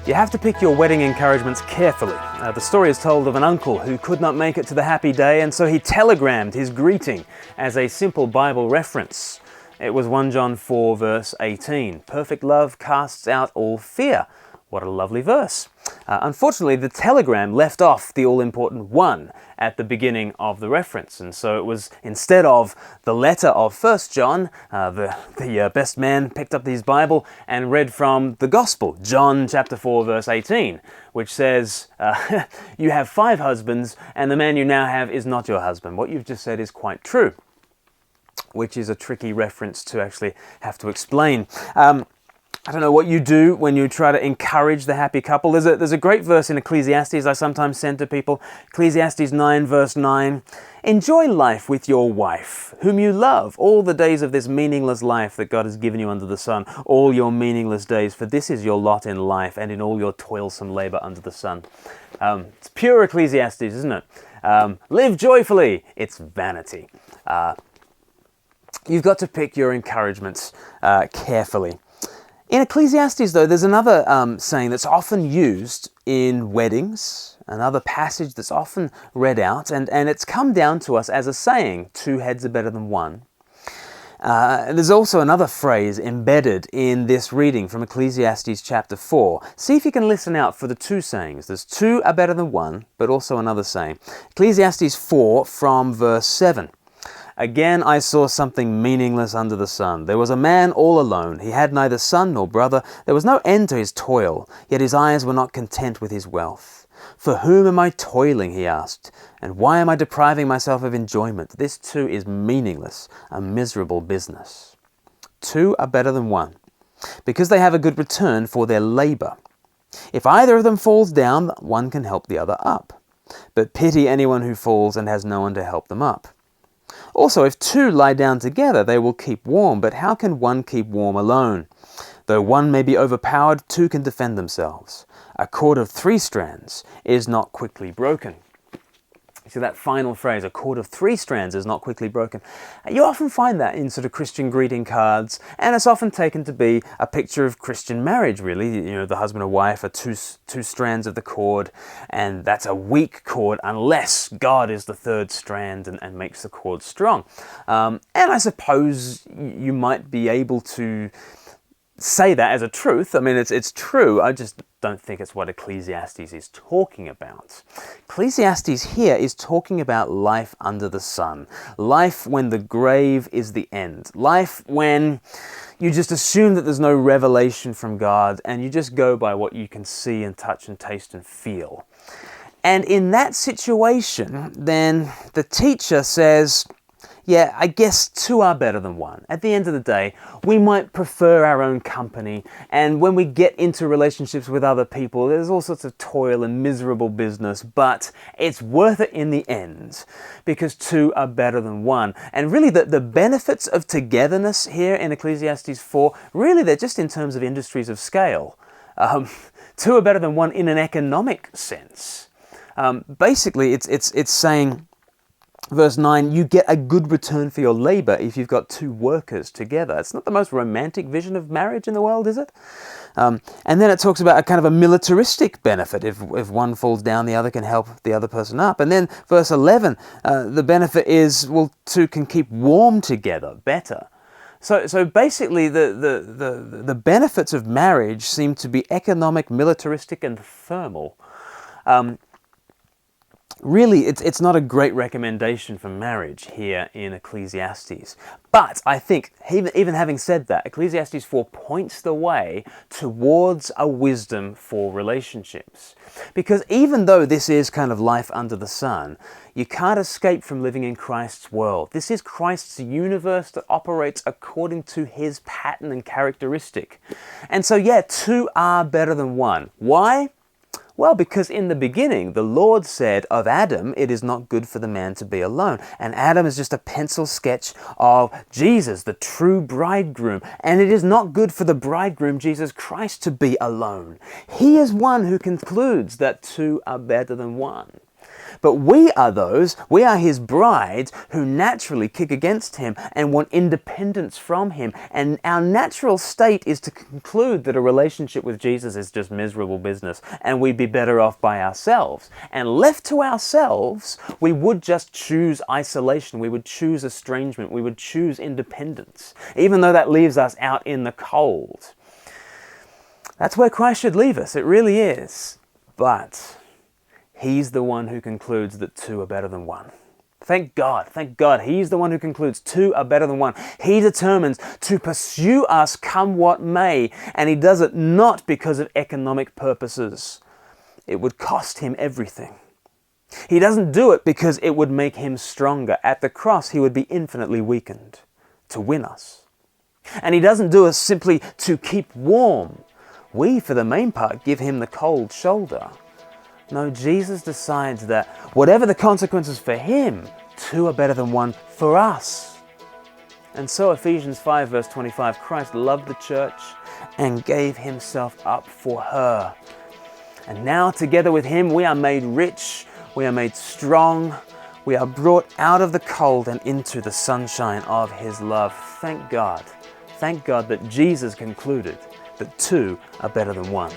You have to pick your wedding encouragements carefully. The story is told of an uncle who could not make it to the happy day, and so he telegrammed his greeting as a simple Bible reference. It was 1 John 4 verse 18. Perfect love casts out all fear. What a lovely verse. Unfortunately, the telegram left off the all-important 1 at the beginning of the reference, and so it was, instead of the letter of 1 John, the best man picked up his Bible and read from the Gospel, John chapter 4 verse 18, which says, you have 5 husbands, and the man you now have is not your husband. What you've just said is quite true, which is a tricky reference to actually have to explain. I don't know what you do when you try to encourage the happy couple. There's a great verse in Ecclesiastes I sometimes send to people. Ecclesiastes 9 verse 9. Enjoy life with your wife, whom you love, all the days of this meaningless life that God has given you under the sun, all your meaningless days, for this is your lot in life and in all your toilsome labor under the sun. It's pure Ecclesiastes, isn't it? Live joyfully. It's vanity. You've got to pick your encouragements carefully. In Ecclesiastes, though, there's another saying that's often used in weddings, another passage that's often read out, and it's come down to us as a saying, 2 heads are better than 1. There's also another phrase embedded in this reading from Ecclesiastes chapter 4. See if you can listen out for the 2 sayings. There's 2 are better than 1, but also another saying. Ecclesiastes 4 from verse 7. Again I saw something meaningless under the sun. There was a man all alone. He had neither son nor brother. There was no end to his toil, yet his eyes were not content with his wealth. For whom am I toiling, he asked, and why am I depriving myself of enjoyment? This too is meaningless, a miserable business. 2 are better than 1, because they have a good return for their labor. If either of them falls down, one can help the other up. But pity anyone who falls and has no one to help them up. Also, if 2 lie down together, they will keep warm, but how can one keep warm alone? Though one may be overpowered, 2 can defend themselves. A cord of 3 strands is not quickly broken. See that final phrase, a cord of 3 strands is not quickly broken. You often find that in sort of Christian greeting cards, and it's often taken to be a picture of Christian marriage, really. You know, the husband and wife are two strands of the cord, and that's a weak cord unless God is the 3rd strand and makes the cord strong. And I suppose you might be able to say that as a truth. I mean, it's true. I just don't think it's what Ecclesiastes is talking about. Ecclesiastes here is talking about life under the sun. Life when the grave is the end. Life when you just assume that there's no revelation from God and you just go by what you can see and touch and taste and feel. And in that situation, then the teacher says, yeah, I guess 2 are better than 1. At the end of the day, we might prefer our own company, and when we get into relationships with other people, there's all sorts of toil and miserable business, but it's worth it in the end, because 2 are better than 1. And really, the benefits of togetherness here in Ecclesiastes 4, really, they're just in terms of industries of scale. 2 are better than 1 in an economic sense. Basically, it's saying, verse 9, you get a good return for your labor if you've got 2 workers together. It's not the most romantic vision of marriage in the world, is it? And then it talks about a kind of a militaristic benefit. If one falls down, the other can help the other person up. And then verse 11, the benefit is, well, 2 can keep warm together better. So basically, the benefits of marriage seem to be economic, militaristic, and thermal. Really, it's not a great recommendation for marriage here in Ecclesiastes. But I think, even having said that, Ecclesiastes 4 points the way towards a wisdom for relationships. Because even though this is kind of life under the sun, you can't escape from living in Christ's world. This is Christ's universe that operates according to his pattern and characteristic. And so, yeah, 2 are better than 1. Why? Well, because in the beginning, the Lord said of Adam, it is not good for the man to be alone. And Adam is just a pencil sketch of Jesus, the true bridegroom. And it is not good for the bridegroom, Jesus Christ, to be alone. He is one who concludes that 2 are better than 1. But we are his bride who naturally kick against him and want independence from him. And our natural state is to conclude that a relationship with Jesus is just miserable business and we'd be better off by ourselves. And left to ourselves, we would just choose isolation. We would choose estrangement. We would choose independence, even though that leaves us out in the cold. That's where Christ should leave us. It really is. But he's the one who concludes that two are better than one. Thank God. He's the one who concludes two are better than one. He determines to pursue us come what may, and he does it not because of economic purposes. It would cost him everything. He doesn't do it because it would make him stronger. At the cross, he would be infinitely weakened to win us. And he doesn't do it simply to keep warm. We, for the main part, give him the cold shoulder. No, Jesus decides that whatever the consequences for him, two are better than one for us. And so Ephesians 5 verse 25, Christ loved the church and gave himself up for her. And now together with him we are made rich, we are made strong, we are brought out of the cold and into the sunshine of his love. Thank God that Jesus concluded that two are better than one.